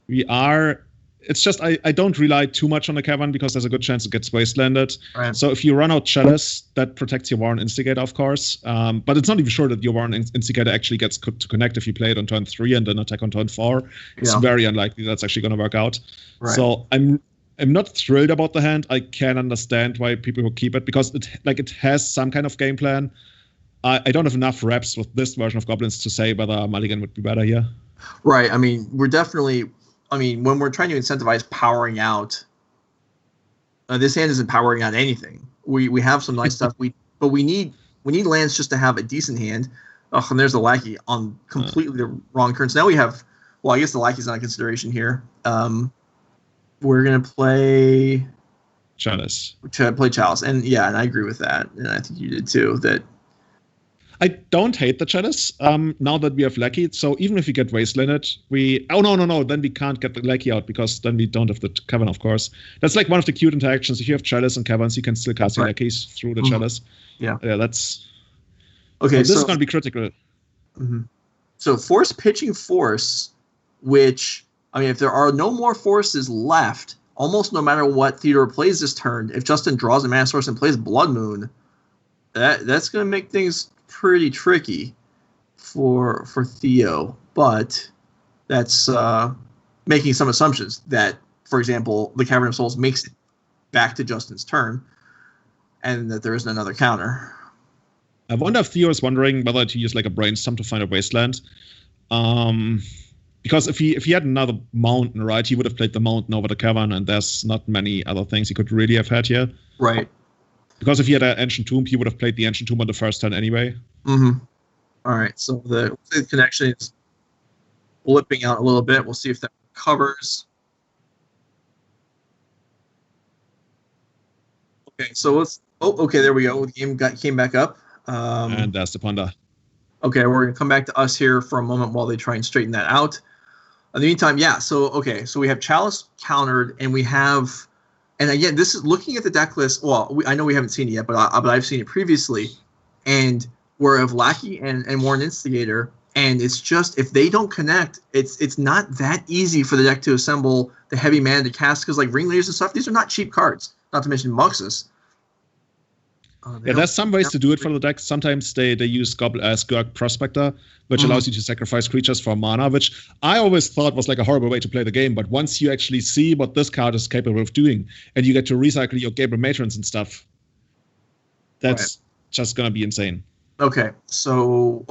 we are. It's just I don't rely too much on the Cavern, because there's a good chance it gets wastelanded. Right. So if you run out Chalice, that protects your Warren Instigator, of course. But it's not even sure that your Warren Instigator actually gets to connect if you play it on turn 3 and then attack on turn 4. It's very unlikely that's actually going to work out. Right. So I'm not thrilled about the hand. I can understand why people will keep it, because it has some kind of game plan. I don't have enough reps with this version of Goblins to say whether Mulligan would be better here. Right. I mean, when we're trying to incentivize powering out, this hand isn't powering out anything. We have some nice stuff. But we need lands just to have a decent hand. Oh, and there's the lackey on completely the wrong turn. So now we have, well, I guess the lackey's not a consideration here. We're going to play Chalice. Chalice. And yeah, and I agree with that. And I think you did too. That I don't hate the Chalice now that we have Lackey. So even if we get Wastelanded, then we can't get the Lackey out because then we don't have the Cavern, of course. That's like one of the cute interactions. If you have Chalice and Caverns, you can still cast your Lackeys through the Chalice. Yeah, that's... Okay, so this is going to be critical. So pitching Force, which, I mean, if there are no more forces left, almost no matter what Theodore plays this turn, if Justin draws a Mana Source and plays Blood Moon, that's going to make things pretty tricky for Theo. But that's making some assumptions that, for example, the Cavern of Souls makes it back to Justin's turn and that there isn't another counter. I wonder if Theo is wondering whether to use like a brainstorm to find a wasteland. Because if he had another mountain, right, he would have played the mountain over the cavern, and there's not many other things he could really have had here. Right. Because if he had an Ancient Tomb, he would have played the Ancient Tomb on the first turn anyway. All right, so the connection is blipping out a little bit. We'll see if that covers. Okay, so let's... Oh, okay, there we go. The game came back up. And that's the Panda. Okay, we're going to come back to us here for a moment while they try and straighten that out. In the meantime, yeah, so we have Chalice countered, and we have... And again, this is looking at the deck list. Well, I know we haven't seen it yet, but I've seen it previously. And we're of Lackey and Warren Instigator. And it's just, if they don't connect, it's not that easy for the deck to assemble the heavy mana to cast. Because like Ringleaders and stuff, these are not cheap cards. Not to mention Muxus. There's some ways to do it for the deck. Sometimes they use Skirk Prospector, which allows you to sacrifice creatures for mana, which I always thought was like a horrible way to play the game. But once you actually see what this card is capable of doing, and you get to recycle your Gabriel Matrons and stuff, that's just going to be insane. Okay, so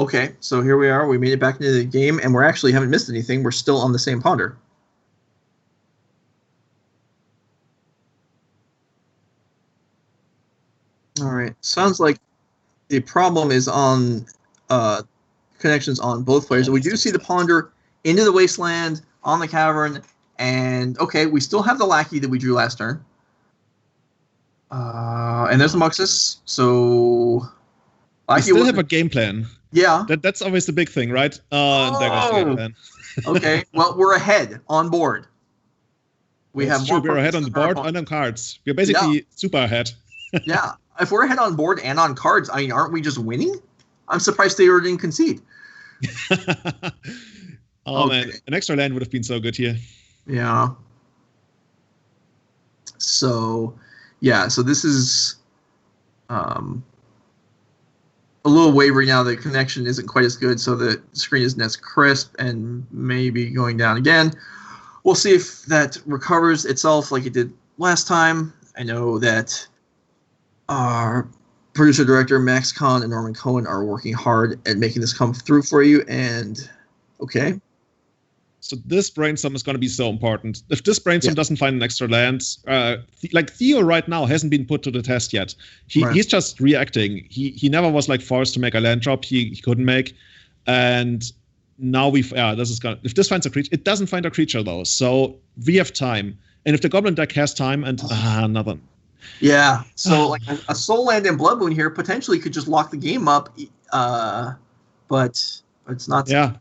here we are. We made it back into the game, and we're actually haven't missed anything. We're still on the same ponder. All right. Sounds like the problem is on connections on both players. We do see the Ponder into the Wasteland, on the Cavern, and okay, we still have the Lackey that we drew last turn. And there's the Muxus. So we still have a game plan. Yeah. That's always the big thing, right? And there goes the game plan. Okay. Well, we're ahead on board. We're ahead on the board and on cards. We're basically super ahead. Yeah. If we're ahead on board and on cards, I mean, aren't we just winning? I'm surprised they didn't concede. Man, an extra land would have been so good here. Yeah. So this is a little wavery now. The connection isn't quite as good, so the screen isn't as crisp and maybe going down again. We'll see if that recovers itself like it did last time. I know that our producer-director Max Kahn and Norman Cohen are working hard at making this come through for you. And okay. So this brainstorm is going to be so important. If this brainstorm doesn't find an extra land, like Theo right now hasn't been put to the test yet. He's just reacting. He never was like forced to make a land drop. He couldn't make, and now this is gonna. If this finds a creature, it doesn't find a creature though. So we have time, and if the Goblin deck has time, and nothing. Yeah, so like a Soul Land and Blood Moon here potentially could just lock the game up, but it's not. Yeah.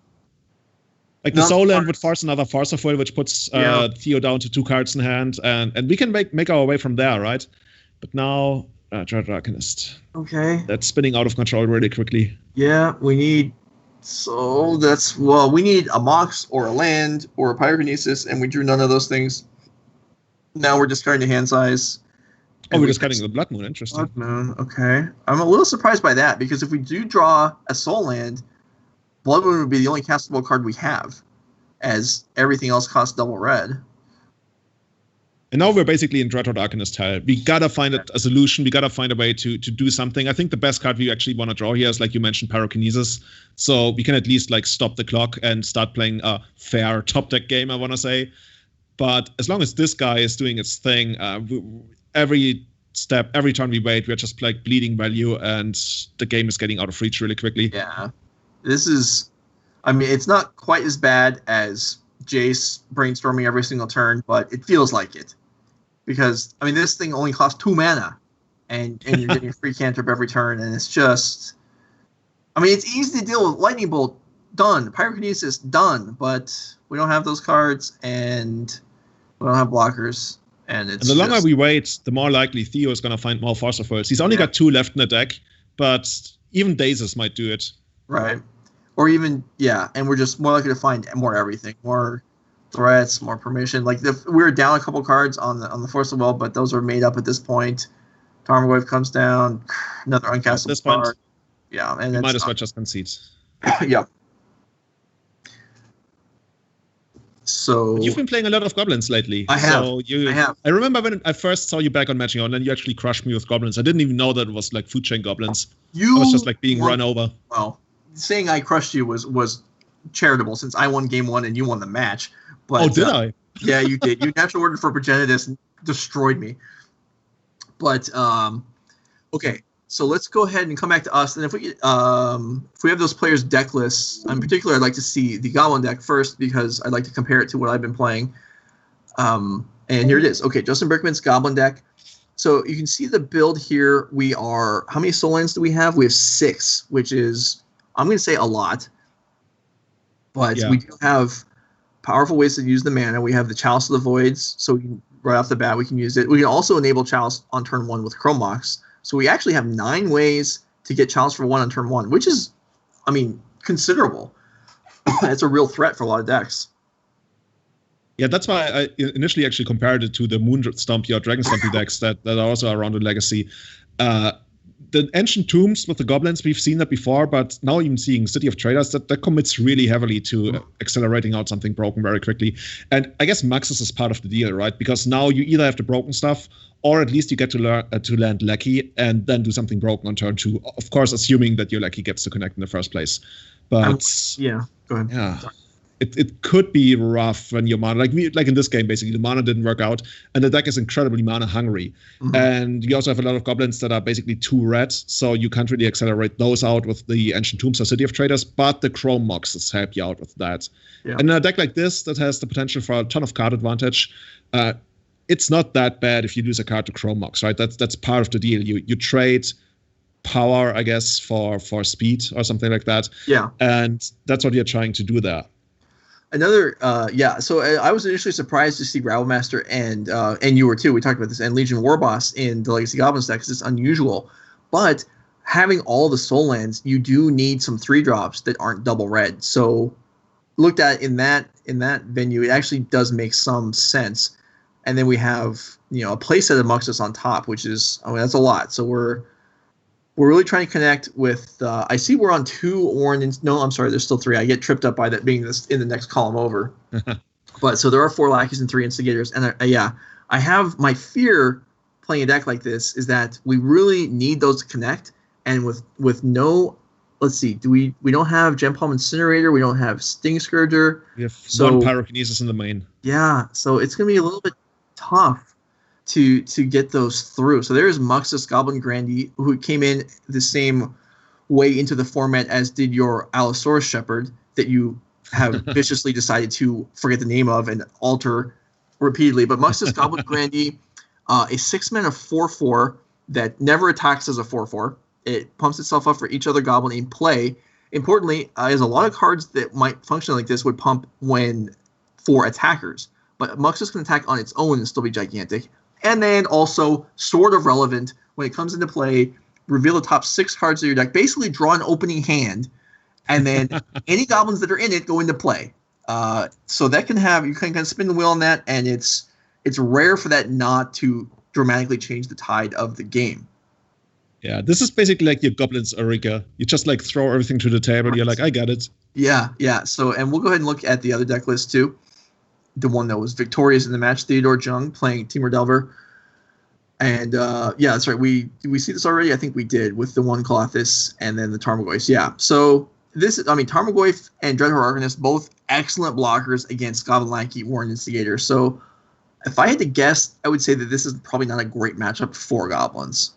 Like the Soul Land would force another Force of Will, which puts Theo down to 2 cards in hand, and we can make our way from there, right? But now, Dread Arcanist. Okay. That's spinning out of control really quickly. Yeah, we need a Mox or a land or a Pyrokinesis, and we drew none of those things. Now we're discarding the hand size. We're discarding the Blood Moon. Interesting. Blood Moon, okay. I'm a little surprised by that, because if we do draw a Soul Land, Blood Moon would be the only castable card we have, as everything else costs double red. And now we're basically in Dreadhorde Arcanist hell. We gotta find a solution. We gotta find a way to do something. I think the best card we actually want to draw here is, like you mentioned, Pyrokinesis. So we can at least like stop the clock and start playing a fair top deck game, I want to say. But as long as this guy is doing its thing, every turn we wait, we're just like bleeding value, and the game is getting out of reach really quickly. Yeah. This is, I mean, it's not quite as bad as Jace brainstorming every single turn, but it feels like it. Because, I mean, this thing only costs 2 mana, and you're getting a free cantrip every turn, and it's just... I mean, it's easy to deal with. Lightning Bolt, done. Pyrokinesis, done. But we don't have those cards, and we don't have blockers. And the longer we wait, the more likely Theo is going to find more Force of Words. He's only got 2 left in the deck, but even Dazes might do it. Right. Or even, and we're just more likely to find more everything. More threats, more permission. Like, we were down a couple cards on the Force of Will, but those are made up at this point. Tarmogoyf comes down. Another uncastable card. Yeah, and you might as well just concede. Yeah. So you've been playing a lot of goblins lately. I have. I remember when I first saw you back on MTGO, and then you actually crushed me with goblins. I didn't even know that it was like food chain goblins. I was just like being run over. Well, saying I crushed you was charitable, since I won game 1 and you won the match. But, did I? Yeah, you did. You natural ordered for Progenitus and destroyed me. But okay. So let's go ahead and come back to us. And if we have those players' deck lists, in particular, I'd like to see the Goblin deck first, because I'd like to compare it to what I've been playing. And here it is. Okay, Justin Brickman's Goblin deck. So you can see the build here. How many Soul Lands do we have? We have 6, which is, I'm going to say, a lot. But we do have powerful ways to use the mana. We have the Chalice of the Voids, so right off the bat we can use it. We can also enable Chalice on turn 1 with Chrome Mox. So we actually have 9 ways to get Chalice for 1 on turn 1, which is, I mean, considerable. It's a real threat for a lot of decks. Yeah, that's why I initially actually compared it to the Moon Stompy or Dragon Stompy decks that are also around in Legacy. The Ancient Tombs with the Goblins, we've seen that before, but now even seeing City of Traders, that commits really heavily to accelerating out something broken very quickly. And I guess Muxus is part of the deal, right? Because now you either have the broken stuff, or at least you get to land Lackey and then do something broken on turn 2. Of course, assuming that your Lackey gets to connect in the first place. But go ahead. Yeah. It could be rough when your mana, like in this game, basically, the mana didn't work out, and the deck is incredibly mana hungry. Mm-hmm. And you also have a lot of goblins that are basically 2 red, so you can't really accelerate those out with the Ancient Tombs or City of Traders, but the Chrome Moxes help you out with that. Yeah. And in a deck like this that has the potential for a ton of card advantage, it's not that bad if you lose a card to Chrome Mox, right? That's part of the deal. You trade power, I guess, for speed or something like that. Yeah. And that's what you're trying to do there. Another, so I was initially surprised to see Gravelmaster and you were too, we talked about this, and Legion Warboss in the Legacy Goblins deck, because it's unusual. But having all the Soul Lands, you do need some 3-drops that aren't double red. So looked at in that venue, it actually does make some sense. And then we have, a playset of Muxus on top, which is, that's a lot. So we're really trying to connect with. I see we're on 2 Orin. No, I'm sorry. There's still 3. I get tripped up by that being this in the next column over. But so there are 4 Lackeys and 3 Instigators, and I have my fear playing a deck like this is that we really need those to connect, and with no. Let's see. We don't have Gem Palm Incinerator. We don't have Sting Scourger. We have 1 Pyrokinesis in the main. Yeah, so it's gonna be a little bit tough to get those through. So there's Muxus Goblin Grandee, who came in the same way into the format as did your Allosaurus Shepherd that you have viciously decided to forget the name of and alter repeatedly. But Muxus Goblin Grandee, a 6-mana 4/4 that never attacks as a 4/4. It pumps itself up for each other goblin in play. Importantly, there's a lot of cards that might function like this would pump for attackers. But Muxus can attack on its own and still be gigantic. And then also, sort of relevant, when it comes into play, reveal the top 6 cards of your deck. Basically, draw an opening hand, and then any goblins that are in it go into play. So that you can kind of spin the wheel on that, and it's rare for that not to dramatically change the tide of the game. Yeah, this is basically like your Goblins Eureka. You just throw everything to the table. Right. You're like, I got it. Yeah. So, and we'll go ahead and look at the other deck list too. The one that was victorious in the match, Theodore Jung playing Timur Delver. And that's right. Did we see this already? I think we did with the 1 Colossus and then the Tarmogoyfs. Yeah. So Tarmogoyf and Dreadhorde Arcanist, both excellent blockers against Goblin Lackey, Warren Instigator. So if I had to guess, I would say that this is probably not a great matchup for Goblins.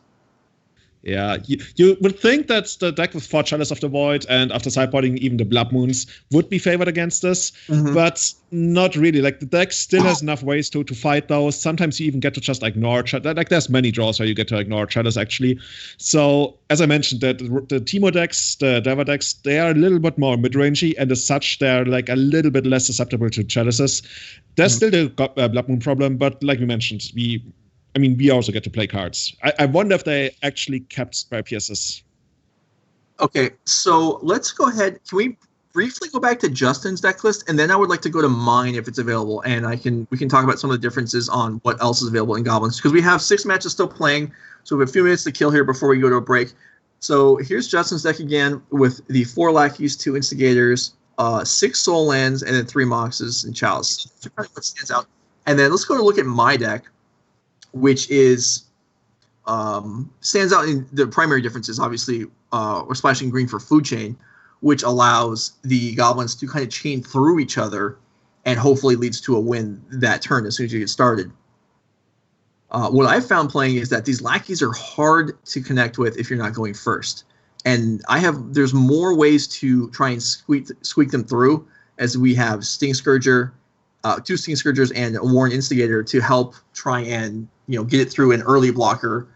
Yeah, you would think that the deck with 4 Chalice of the Void and after sideboarding even the Blood Moons would be favored against this, but not really. Like the deck still has enough ways to fight those. Sometimes you even get to just ignore Chalice. Like there's many draws where you get to ignore Chalice actually. So as I mentioned, the Teemo decks, the Delver decks, they are a little bit more mid-rangey, and as such, they're like a little bit less susceptible to Chalices. There's still the Blood Moon problem, but like we mentioned, we also get to play cards. I wonder if they actually kept Spare Pierces. Okay, so let's go ahead. Can we briefly go back to Justin's deck list, and then I would like to go to mine if it's available, and we can talk about some of the differences on what else is available in Goblins, because we have 6 matches still playing, so we have a few minutes to kill here before we go to a break. So here's Justin's deck again with the 4 Lackeys, 2 Instigators, 6 Soul Lands, and then 3 Moxes and Chalice. So kind of what stands out. And then let's go to look at my deck, which is stands out in the primary differences. Obviously, we're splashing green for Food Chain, which allows the Goblins to kind of chain through each other and hopefully leads to a win that turn as soon as you get started. What I've found playing is that these Lackeys are hard to connect with if you're not going first. And there's more ways to try and squeak them through, as we have Sting Scourger, 2 Sting Scourgers and a Warren Instigator to help try and get it through an early blocker,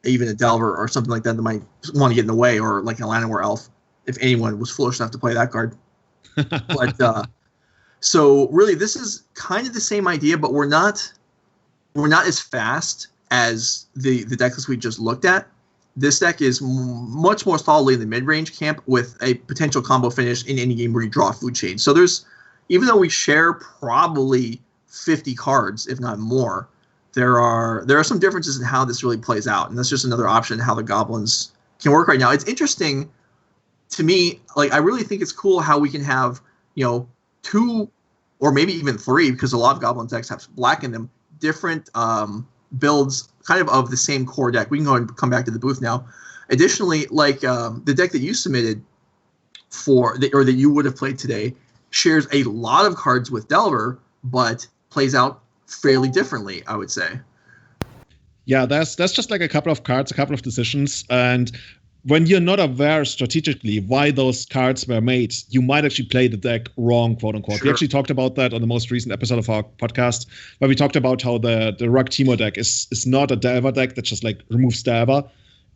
even a Delver or something like that might want to get in the way, or like an Llanowar Elf, if anyone was foolish enough to play that card. But so really, this is kind of the same idea, but we're not as fast as the deck list we just looked at. This deck is much more solidly in the mid-range camp with a potential combo finish in any game where you draw a Food Chain. So even though we share probably 50 cards, if not more, there are some differences in how this really plays out, and that's just another option how the Goblins can work right now. It's interesting to me. Like, I really think it's cool how we can have 2 or maybe even 3, because a lot of Goblin decks have black in them, different builds kind of the same core deck. We can go and come back to the booth now. Additionally, like the deck that you submitted or that you would have played today shares a lot of cards with Delver, but plays out fairly differently, I would say. Yeah, that's just like a couple of cards, a couple of decisions, and when you're not aware strategically why those cards were made, you might actually play the deck wrong, quote unquote. Sure. We actually talked about that on the most recent episode of our podcast, where we talked about how the Rug Teemo deck is not a Delver deck that just like removes Delver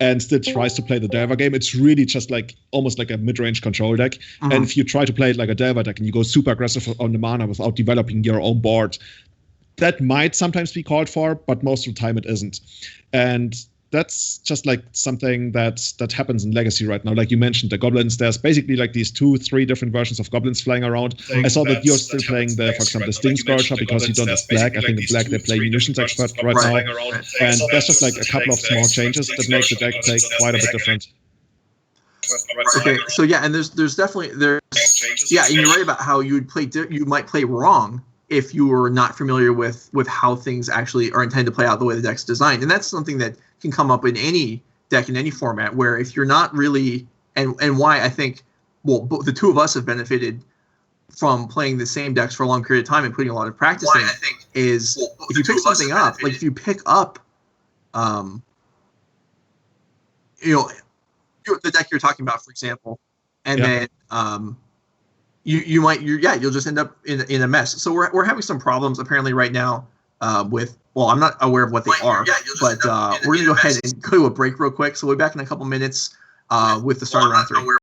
and still tries to play the Delver game. It's really just like almost like a mid-range control deck. Mm-hmm. And if you try to play it like a Delver deck and you go super aggressive on the mana without developing your own board, that might sometimes be called for, but most of the time it isn't. And that's just like something that happens in Legacy right now. Like you mentioned, the Goblins, there's basically like these 2-3 different versions of Goblins flying around. I saw that you're still playing for example, the Sting Scourger because you don't have black. I think in black they play Munitions Expert right now. And there's just like a couple of small changes that make the deck play quite a bit different. Okay, so yeah, and there's definitely and you're right about how you might play wrong if you were not familiar with how things actually are intended to play out the way the deck's designed. And that's something that can come up in any deck in any format, where if you're not really, and why I think, the two of us have benefited from playing the same decks for a long period of time and putting a lot of practice in, is if you pick something up, like if you pick up, the deck you're talking about, for example, and then you'll just end up in a mess. So we're having some problems apparently right now with, I'm not aware of what they are, but we're going to go ahead and go to a break real quick. So we'll be back in a couple minutes with the start of round 3.